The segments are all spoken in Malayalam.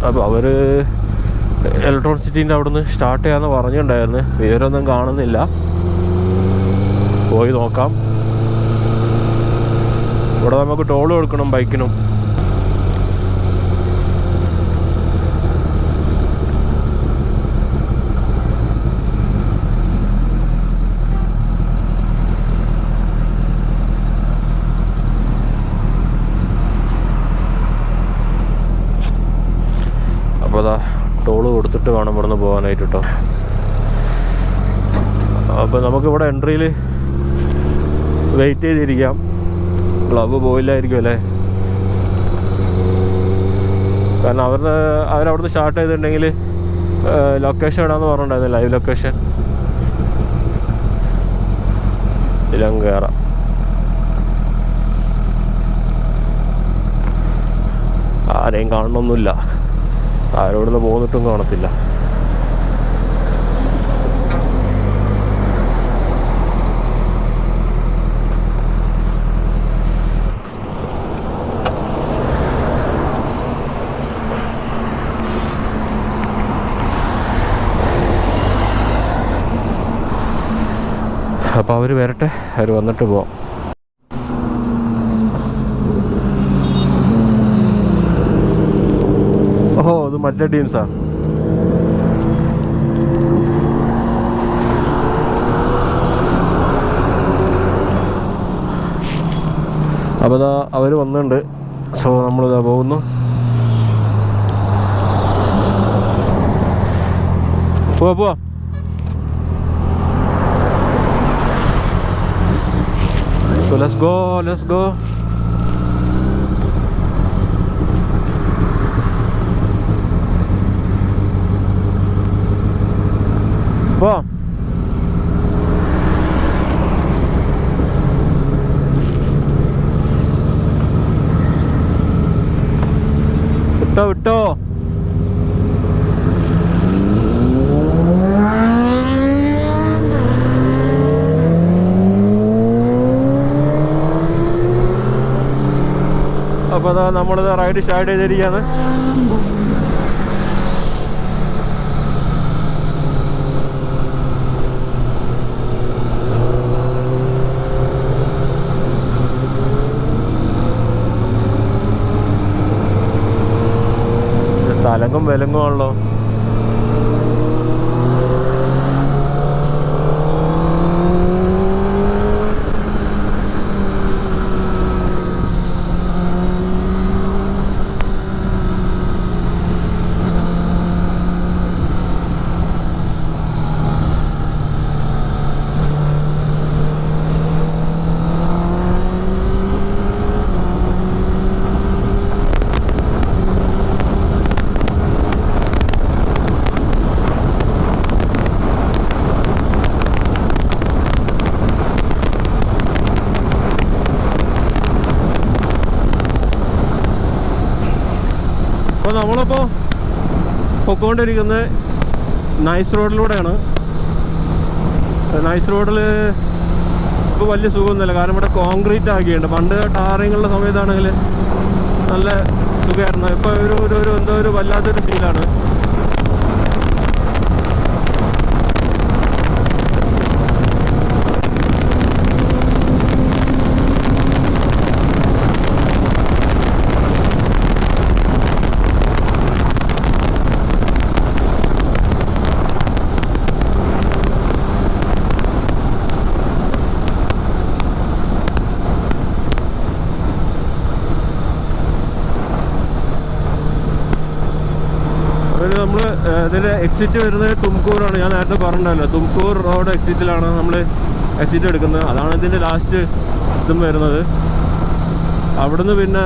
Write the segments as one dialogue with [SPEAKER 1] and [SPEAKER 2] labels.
[SPEAKER 1] അപ്പോൾ അവർ ഇലക്ട്രോണിസിറ്റീൻ്റെ അവിടെ നിന്ന് സ്റ്റാർട്ട് ചെയ്യാമെന്ന് പറഞ്ഞിട്ടുണ്ടായിരുന്നു. പേരൊന്നും കാണുന്നില്ല, പോയി നോക്കാം. ഇവിടെ നമുക്ക് ടോൾ കൊടുക്കണം ബൈക്കിനും. അപ്പോൾ അതാ ടോള് കൊടുത്തിട്ട് വേണം ഇവിടെ നിന്ന് പോകാനായിട്ട് കേട്ടോ. അപ്പോൾ നമുക്കിവിടെ എൻട്രിയിൽ വെയിറ്റ് ചെയ്തിരിക്കാം. ഗ്ലവ് പോയില്ലായിരിക്കും അല്ലേ, കാരണം അവരവിടുന്ന് സ്റ്റാർട്ട് ചെയ്തിട്ടുണ്ടെങ്കിൽ ലൊക്കേഷൻ ഇടാന്ന് പറഞ്ഞിട്ടുണ്ടായിരുന്നു, ലൈവ് ലൊക്കേഷൻ. ഇതിലും കയറാം. ആരെയും കാണണമൊന്നുമില്ല, ആരോടുന്ന് പോന്നിട്ടും കാണത്തില്ല. അപ്പോൾ അവർ വരട്ടെ, അവർ വന്നിട്ട് പോവാം. ഓഹോ, ഇത് മറ്റേ ടീംസാ. അപ്പോൾ ഇതാ അവർ വന്നിട്ടുണ്ട്. സോ നമ്മളിതാ പോകുന്നു. പോവാ. So let's go. Wow. വിട്ടോ. അപ്പോൾ അതാ നമ്മളിത് റൈഡ് സ്റ്റാർട്ട് ചെയ്തിരിക്കുകയാണ്. തലങ്ങും വിലങ്ങുമാണല്ലോ. അപ്പോൾ നമ്മളിപ്പോൾ പൊയ്ക്കൊണ്ടിരിക്കുന്നത് നൈസ് റോഡിലൂടെയാണ്. നൈസ് റോഡിൽ ഇപ്പോൾ വലിയ സുഖമൊന്നുമില്ല, കാരണം ഇവിടെ കോൺക്രീറ്റ് ആക്കിയിട്ടുണ്ട്. പണ്ട് ടാറിങ്ങുള്ള സമയത്താണെങ്കിൽ നല്ല സുഖമായിരുന്നു. ഇപ്പോൾ എന്തോ ഒരു വല്ലാത്തൊരു ഫീലാണ്. നമ്മൾ ഇതിൻ്റെ എക്സിറ്റ് വരുന്നത് തുംകൂറാണ്. ഞാൻ നേരത്തെ പറഞ്ഞല്ലോ, തുംകൂർ റോഡ് എക്സിറ്റിലാണ് നമ്മൾ എക്സിറ്റ് എടുക്കുന്നത്. അതാണ് ഇതിൻ്റെ ലാസ്റ്റ് ഇതും വരുന്നത്. അവിടുന്ന് പിന്നെ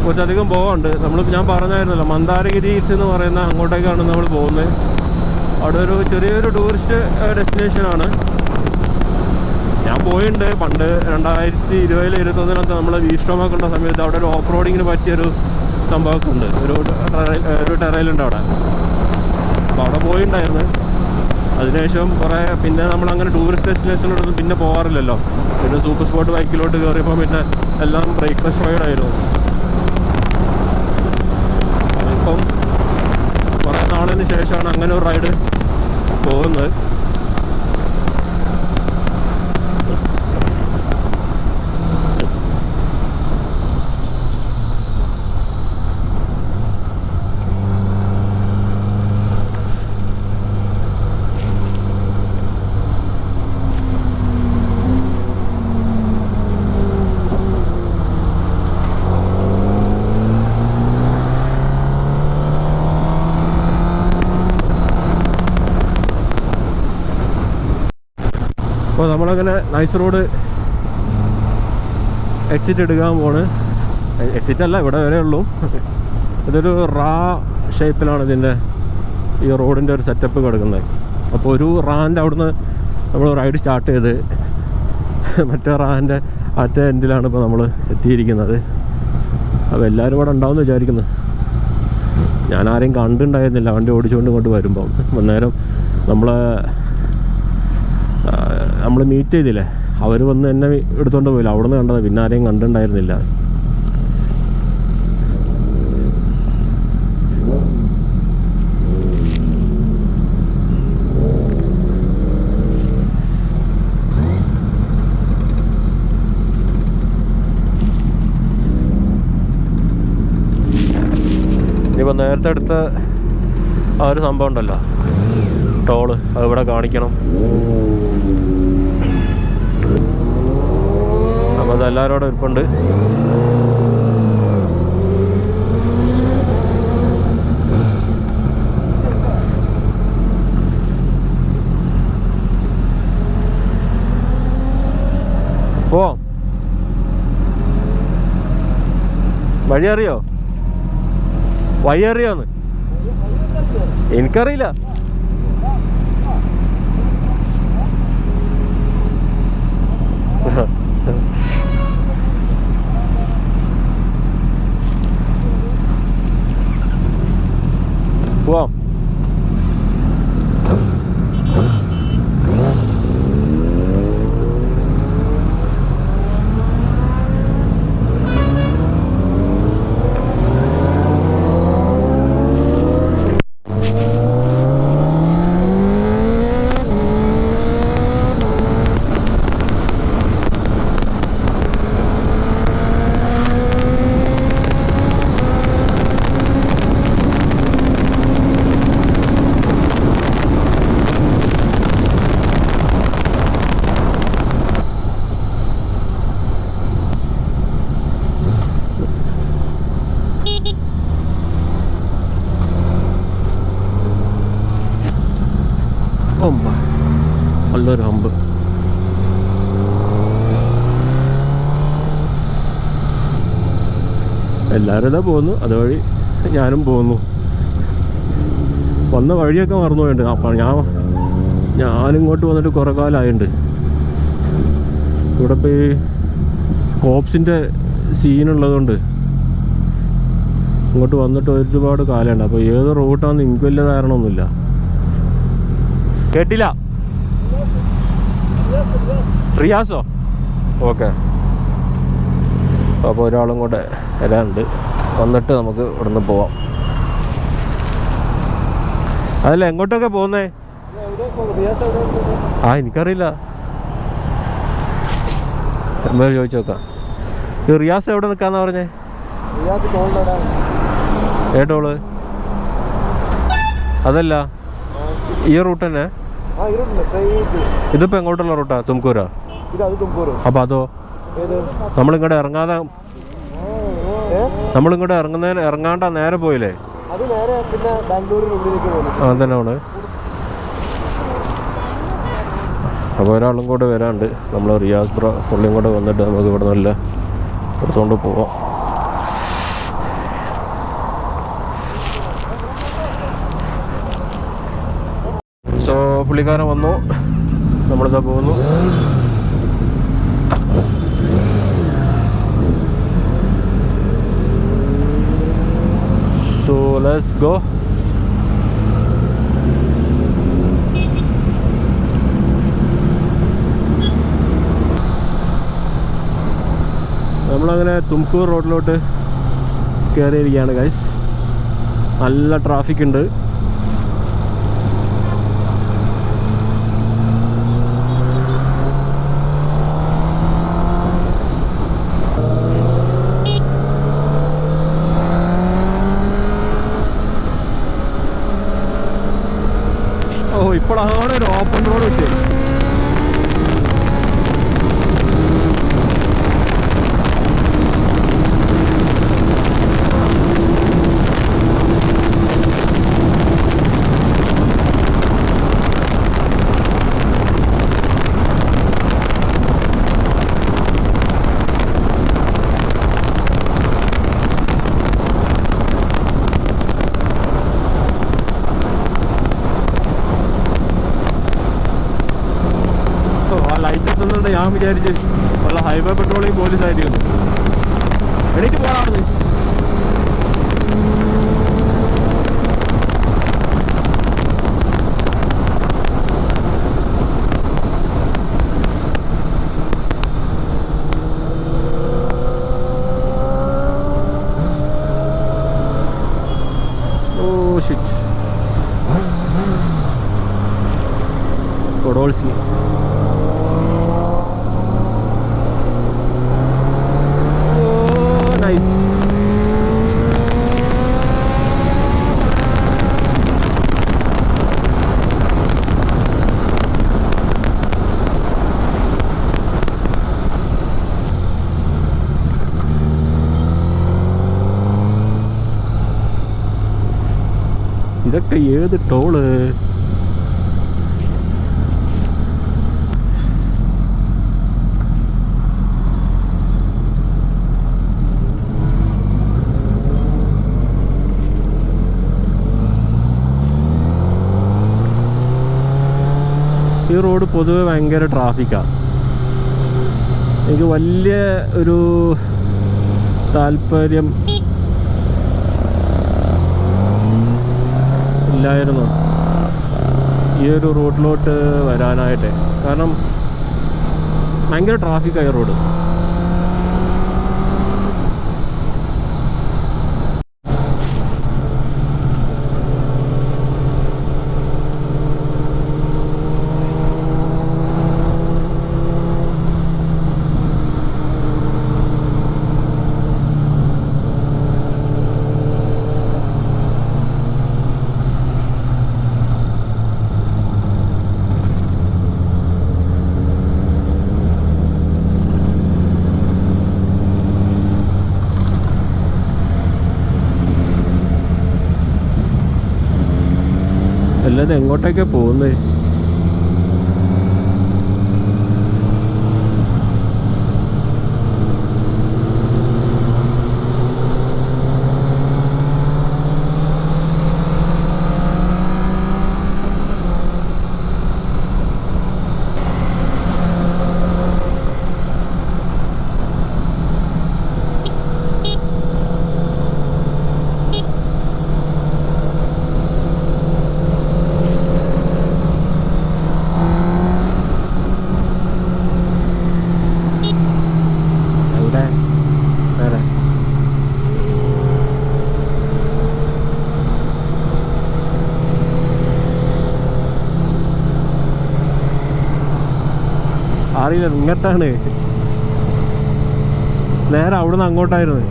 [SPEAKER 1] കുറച്ചധികം പോകാനുണ്ട്. ഞാൻ പറഞ്ഞായിരുന്നല്ലോ, മന്ദാരഗിരീസ് എന്ന് പറയുന്ന അങ്ങോട്ടേക്കാണ് നമ്മൾ പോകുന്നത്. അവിടെ ഒരു ചെറിയൊരു ടൂറിസ്റ്റ് ഡെസ്റ്റിനേഷനാണ്. ഞാൻ പോയിട്ടുണ്ട് പണ്ട് 2020-21 നമ്മൾ വീസ്റ്റോമൊക്കെ ഉള്ള സമയത്ത്. അവിടെ ഒരു ഓഫ് റോഡിങ്ങിന് പറ്റിയൊരു സംഭവമൊക്കെ ഉണ്ട്, ഒരു ടെറയിലുണ്ട് അവിടെ. അപ്പോൾ അവിടെ പോയിണ്ടായിരുന്നു. അതിനുശേഷം കുറേ പിന്നെ നമ്മളങ്ങനെ ടൂറിസ്റ്റ് ഡെസ്റ്റിനേഷനിലൊന്നും പിന്നെ പോകാറില്ലല്ലോ. പിന്നെ സൂപ്പർ സ്പോട്ട് ബൈക്കിലോട്ട് കയറിയപ്പോൾ പിന്നെ എല്ലാം ബ്രേക്ക്ഫാസ്റ്റ് റൈഡായിരുന്നു. ഇപ്പം കുറേ നാളിന് ശേഷമാണ് അങ്ങനെ ഒരു റൈഡ് പോകുന്നത്. അപ്പോൾ നമ്മളങ്ങനെ നൈസ് റോഡ് എക്സിറ്റ് എടുക്കാൻ പോണ്. എക്സിറ്റ് അല്ല, ഇവിടെ വരെ ഉള്ളൂ. ഇതൊരു റാ ഷേപ്പിലാണ് ഇതിൻ്റെ ഈ റോഡിൻ്റെ ഒരു സെറ്റപ്പ് കിടക്കുന്നത്. അപ്പോൾ ഒരു റാൻ്റെ അവിടുന്ന് നമ്മൾ റൈഡ് സ്റ്റാർട്ട് ചെയ്ത് മറ്റേ റാൻ്റെ മറ്റേ എൻഡിലാണ് ഇപ്പോൾ നമ്മൾ എത്തിയിരിക്കുന്നത്. അപ്പോൾ എല്ലാവരും ഇവിടെ ഉണ്ടാവുമെന്ന് വിചാരിക്കുന്നു. ഞാൻ ആരെയും കണ്ടുണ്ടായിരുന്നില്ല വണ്ടി ഓടിച്ചുകൊണ്ട് ഇങ്ങോട്ട് വരുമ്പം. അന്നേരം നമ്മൾ മീറ്റ് ചെയ്തില്ലേ, അവർ വന്ന് എന്നെ എടുത്തുകൊണ്ട് പോയില്ല, അവിടെ നിന്ന് കണ്ടത്. പിന്നെ ആരെയും കണ്ടിട്ടുണ്ടായിരുന്നില്ല. ഇനിയിപ്പോൾ നേരത്തെ എടുത്ത ആ ഒരു സംഭവം ഉണ്ടല്ലോ, ടോള്, അതിവിടെ കാണിക്കണം. അപ്പോൾ അതെല്ലാവരും അവിടെ ഇരിപ്പുണ്ട്. പോവാം. വഴി അറിയോ? വഴി അറിയോന്ന് എനിക്കറിയില്ല. പോവാം. നല്ലൊരു ഹമ്പ്. എല്ലാവരും ഇതാ പോകുന്നു, അതുവഴി ഞാനും പോകുന്നു. വന്ന വഴിയൊക്കെ മറന്നു പോയിട്ടുണ്ട്. അപ്പം ഞാനിങ്ങോട്ട് വന്നിട്ട് കുറേ കാലമായിട്ടുണ്ട്. ഇവിടെ ഇപ്പോൾ ഈ കോപ്സിൻ്റെ സീനുള്ളതുകൊണ്ട് ഇങ്ങോട്ട് വന്നിട്ട് ഒരുപാട് കാലമുണ്ട്. അപ്പോൾ ഏത് റൂട്ടാണെന്ന് എനിക്ക് വലിയ ധാരണമൊന്നുമില്ല. കേട്ടില്ല. റിയാസോ? ഓക്കെ. അപ്പോൾ ഒരാളും കൂടെ വരാനുണ്ട്, വന്നിട്ട് നമുക്ക് ഇവിടുന്ന് പോവാം. അതല്ല, എങ്ങോട്ടൊക്കെ പോകുന്നേ? എനിക്കറിയില്ല. എന്തായാലും ചോദിച്ചു നോക്കാം. ഈ റിയാസ് എവിടെ നിൽക്കാന്നാ പറഞ്ഞേ? ഏട്ടോള് അതല്ല, ഈ റൂട്ട് തന്നെ. ഇതിപ്പോ എങ്ങോട്ടുള്ള റൂട്ടാ? തുംകൂരാ? അപ്പൊ അതോ നമ്മളിങ്ങോട്ട് ഇറങ്ങാതെ, നമ്മളിങ്ങോട്ട് ഇറങ്ങാണ്ട നേരെ പോയില്ലേ? അതന്നെയാണ്. അപ്പോൾ ഒരാളും കൂടെ വരാണ്ട്. നമ്മൾ റിയാസ് ബ്രോ പുള്ളിയും കൂടെ വന്നിട്ട് നമുക്ക് ഇവിടെ നല്ല എടുത്തുകൊണ്ട് പോവാം. സോ പുള്ളിക്കാരൻ വന്നു, നമ്മളിതാ പോകുന്നു. So let's go. നമ്മളങ്ങനെ തുംകൂർ റോഡിലോട്ട് കയറിയിരിക്കുകയാണ് ഗൈസ്. നല്ല ട്രാഫിക് ഉണ്ട്. ഓ, ഇപ്പോഴാണ് ഒരു ഓപ്പൺ റോഡ് കിട്ടിയത്. ഞാൻ വിചാരിച്ച് വല്ല ഹൈവേ പെട്രോളിംഗ് പോലീസായിരിക്കുന്നു. എണീറ്റ് പോകാറുണ്ട്. ഓ ഷിറ്റ്, കൊടോൾസി. ഇതൊക്കെ ഏത് ടോള്? ഈ റോഡ് പൊതുവെ ഭയങ്കര ട്രാഫിക്കാണ്. എനിക്ക് വലിയ ഒരു താല്പര്യം ഇല്ലായിരുന്നു ഈ ഒരു റോഡിലോട്ട് വരാനായിട്ട്. കാരണം ഭയങ്കര ട്രാഫിക്കായി റോഡ്. അല്ലാതെ എങ്ങോട്ടൊക്കെ പോകുന്നത്? അറിയില്ല, ഇങ്ങോട്ടാണ്. നേരെ അവിടുന്ന് അങ്ങോട്ടായിരുന്നു.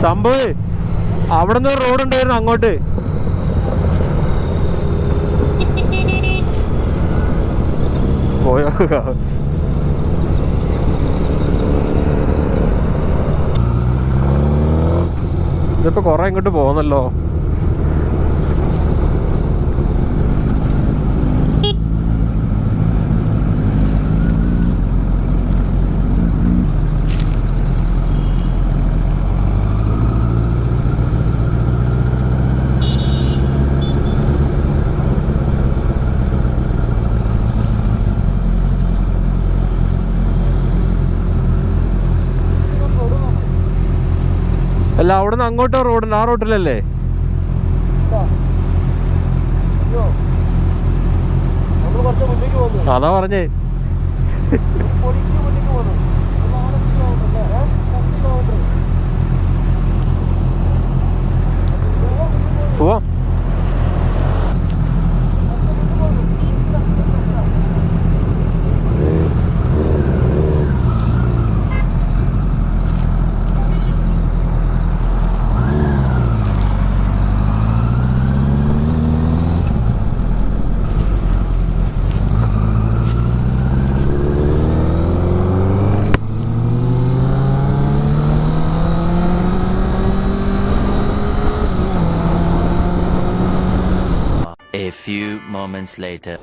[SPEAKER 1] സംഭവം അവിടുന്ന് ഒരു റോഡ് ഉണ്ടായിരുന്നു അങ്ങോട്ട്. പോയോ? ഇതിപ്പോ കൊറേ ഇങ്ങോട്ട് പോകുന്നല്ലോ. അല്ല, അവിടുന്ന് അങ്ങോട്ടോ റോഡുണ്ട്, ആ റോട്ടിലല്ലേ? അതാ പറഞ്ഞേ.
[SPEAKER 2] moments later.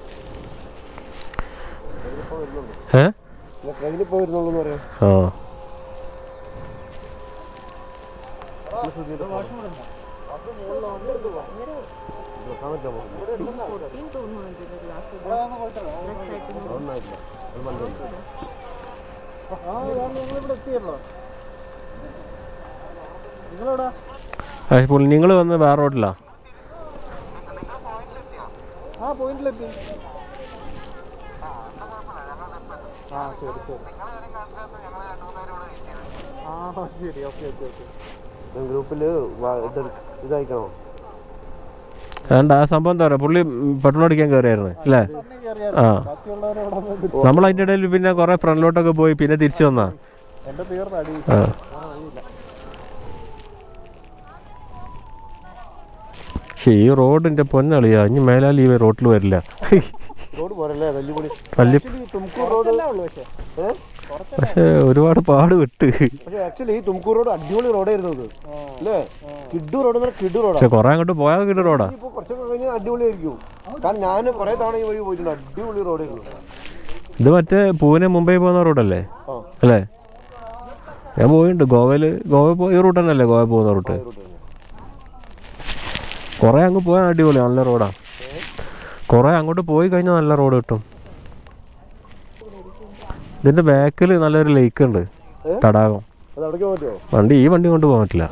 [SPEAKER 1] നിങ്ങൾ വന്ന് വേറെ റോഡിലാ?
[SPEAKER 3] പോയിന്റിലെത്തി. ശരി, ഓക്കെ. ഗ്രൂപ്പിൽ ഇതായിക്കണോ?
[SPEAKER 1] വേണ്ട, ആ സംഭവം എന്താ പറയുക, പുള്ളി പെട്രോൾ അടിക്കാൻ കയറിയായിരുന്നു അല്ലേ? ആ, നമ്മൾ അതിൻ്റെ ഇടയിൽ പിന്നെ കുറെ ഫ്രണ്ടിലോട്ടൊക്കെ പോയി പിന്നെ തിരിച്ചു വന്നാ. പക്ഷെ ഈ റോഡിന്റെ പൊന്നളിയാ, ഇനി മേലാൽ ഈ റോഡിൽ വരില്ല. പക്ഷെ ഒരുപാട് പാട് വിട്ട്.
[SPEAKER 3] തുംകൂർ റോഡ് അടിപൊളി റോഡായിരുന്നു അല്ലേ? കിഡു റോഡ്, കിഡു റോഡ്.
[SPEAKER 1] പക്ഷെ കുറെ അങ്ങോട്ട് പോയാൽ കിഡു റോഡാ.
[SPEAKER 3] കുറച്ചൊക്കെ കഴിഞ്ഞാൽ അടിപൊളിയായിരിക്കും. കാരണം ഞാൻ കുറെ തവണ ഈ വഴി പോയിട്ടുണ്ട്. അടിപൊളി റോഡായിരുന്നു.
[SPEAKER 1] ഇത് മറ്റേ പൂനെ മുംബൈ പോകുന്ന റോഡല്ലേ അല്ലേ? ഞാൻ പോയിട്ടുണ്ട് ഗോവ ഈ റൂട്ട് തന്നെ അല്ലേ? ഗോവ പോകുന്ന റൂട്ട്. കുറെ അങ്ങ് പോയാൽ അടിപൊളി നല്ല റോഡാ. കുറെ അങ്ങോട്ട് പോയി കഴിഞ്ഞാൽ നല്ല റോഡ് കിട്ടും. ഇതിന്റെ ബാക്കിൽ നല്ലൊരു ലേക്ക് ഉണ്ട്, തടാകം. ഈ വണ്ടി കൊണ്ട് പോകാൻ പറ്റില്ല.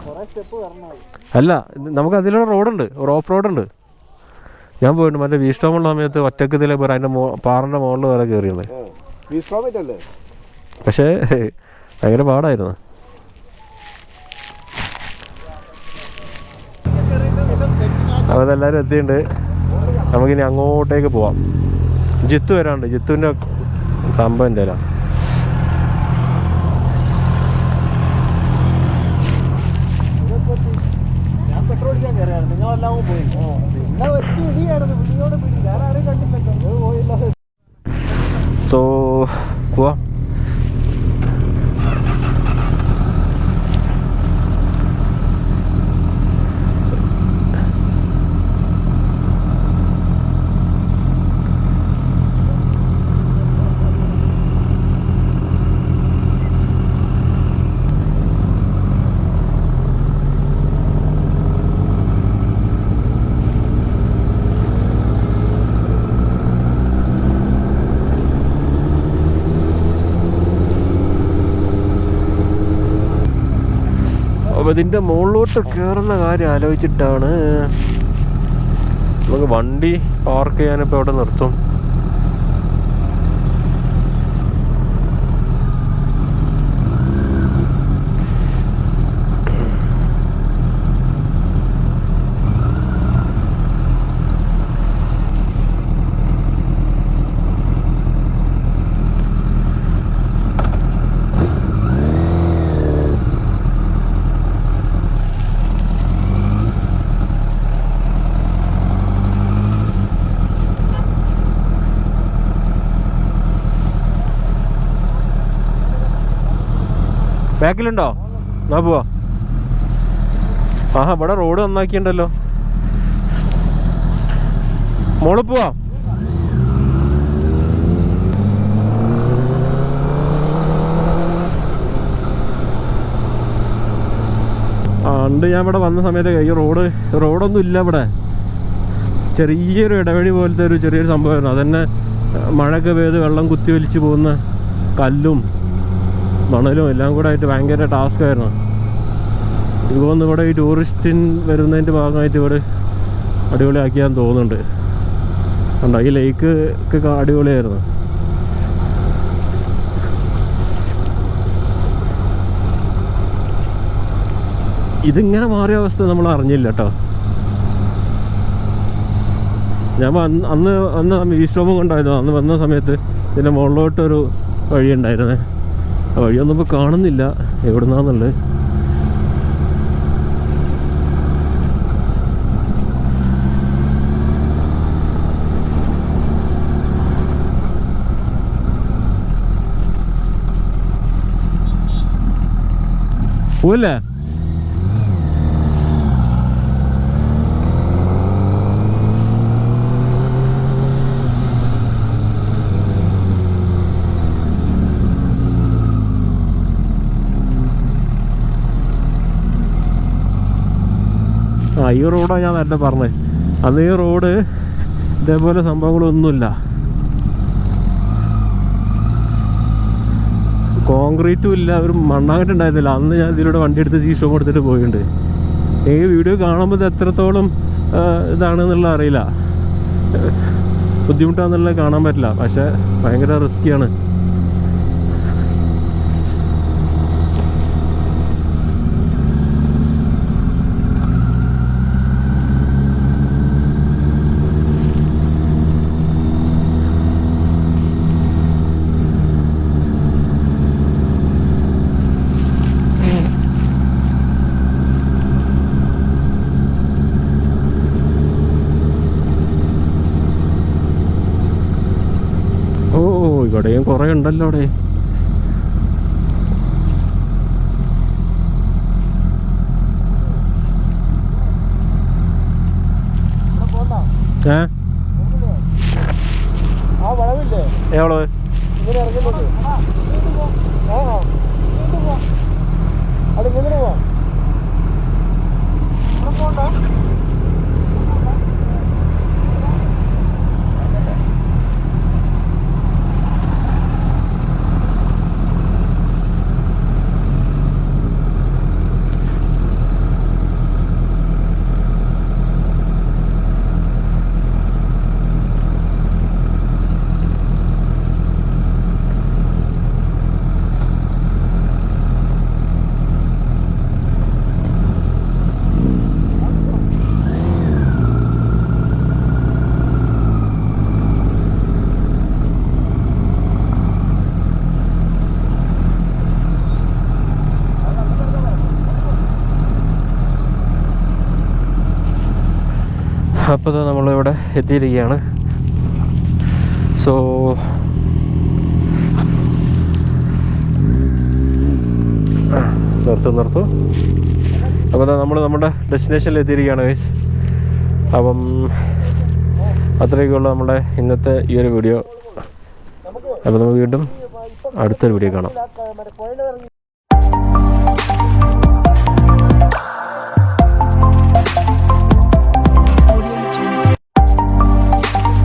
[SPEAKER 1] അല്ല, നമുക്ക് അതിലൂടെ റോഡുണ്ട്, ഓഫ് റോഡുണ്ട്. ഞാൻ പോയിട്ടുണ്ട് മറ്റേ വീസ്റ്റോമുള്ള സമയത്ത് ഒറ്റക്ക് ഇതിലെ അതിന്റെ പാറിന്റെ മുകളിൽ വരെ കയറിയത്. പക്ഷേ ഭയങ്കര പാടായിരുന്നു. അപ്പോൾ എല്ലാവരും എത്തിയിട്ടുണ്ട്. നമുക്കിനി അങ്ങോട്ടേക്ക് പോവാം. ജിത്തു വരാണ്ട്. ജിത്തുവിൻ്റെ സംഭവം എൻ്റെ സോ പോവാം. അപ്പോൾ ഇതിൻ്റെ മുകളിലോട്ട് കയറുന്ന കാര്യം ആലോചിച്ചിട്ടാണ്. നമുക്ക് വണ്ടി പാർക്ക് ചെയ്യാനിപ്പോൾ അവിടെ നിർത്തും. ബാക്കിലുണ്ടോ? എന്നാ പോവാ. ആഹാ, ഇവിടെ റോഡ് നന്നാക്കിണ്ടല്ലോ. മോള് പോവാ. പണ്ട് ഞാൻ ഇവിടെ വന്ന സമയത്ത് ഈ റോഡൊന്നും ഇല്ല. ഇവിടെ ചെറിയൊരു ഇടവഴി പോലത്തെ ഒരു ചെറിയൊരു സംഭവമായിരുന്നു. അതന്നെ മഴയൊക്കെ പെയ്ത് വെള്ളം കുത്തി ഒലിച്ച് പോകുന്ന കല്ലും മണലും എല്ലാം കൂടെ ആയിട്ട് ഭയങ്കര ടാസ്ക് ആയിരുന്നു. ഇതൊന്നും ഇവിടെ ഈ ടൂറിസ്റ്റിൻ വരുന്നതിൻ്റെ ഭാഗമായിട്ട് ഇവിടെ അടിപൊളിയാക്കിയാന്ന് തോന്നുന്നുണ്ട്. കണ്ടോ, ഈ ലേക്ക് ഒക്കെ അടിപൊളിയായിരുന്നു. ഇതിങ്ങനെ മാറിയ അവസ്ഥ നമ്മൾ അറിഞ്ഞില്ല കേട്ടോ. ഞാൻ അന്ന് ഈസ്റ്റോമും കൊണ്ടായിരുന്നു. അന്ന് വന്ന സമയത്ത് ഇതിൻ്റെ മുകളിലോട്ടൊരു വഴി ഉണ്ടായിരുന്നേ. ആ വഴിയൊന്നും ഇപ്പോൾ കാണുന്നില്ല എവിടുന്നാന്നുള്ളത്. പോവല്ലേ? ഈ റോഡാണ് ഞാൻ നേരത്തെ പറഞ്ഞത്. അന്ന് ഈ റോഡ് ഇതേപോലെ സംഭവങ്ങളൊന്നുമില്ല, കോൺക്രീറ്റും ഇല്ല, ഒരു മണ്ണാകട്ടുണ്ടായിരുന്നില്ല. അന്ന് ഞാൻ ഇതിലൂടെ വണ്ടി എടുത്ത് ഈ ഷോ കൊടുത്തിട്ട് പോയിട്ടുണ്ട്. ഈ വീഡിയോ കാണുമ്പോൾ ഇത് എത്രത്തോളം ഇതാണെന്നുള്ള അറിയില്ല, ബുദ്ധിമുട്ടാണെന്നുള്ളത് കാണാൻ പറ്റില്ല. പക്ഷേ ഭയങ്കര റിസ്ക്കിയാണ്. ഇവിടെയും കുറേ ഉണ്ടല്ലോ അവിടെ. എവള് അപ്പോൾ നമ്മളിവിടെ എത്തിയിരിക്കുകയാണ്. സോ നിർത്തും. അപ്പോൾ നമ്മൾ നമ്മുടെ ഡെസ്റ്റിനേഷനിൽ എത്തിയിരിക്കുകയാണ് ഗൈസ്. അപ്പം അത്രയൊക്കെയുള്ള നമ്മുടെ ഇന്നത്തെ ഈ ഒരു വീഡിയോ. അപ്പോൾ നമുക്ക് വീണ്ടും അടുത്തൊരു വീഡിയോ കാണാം.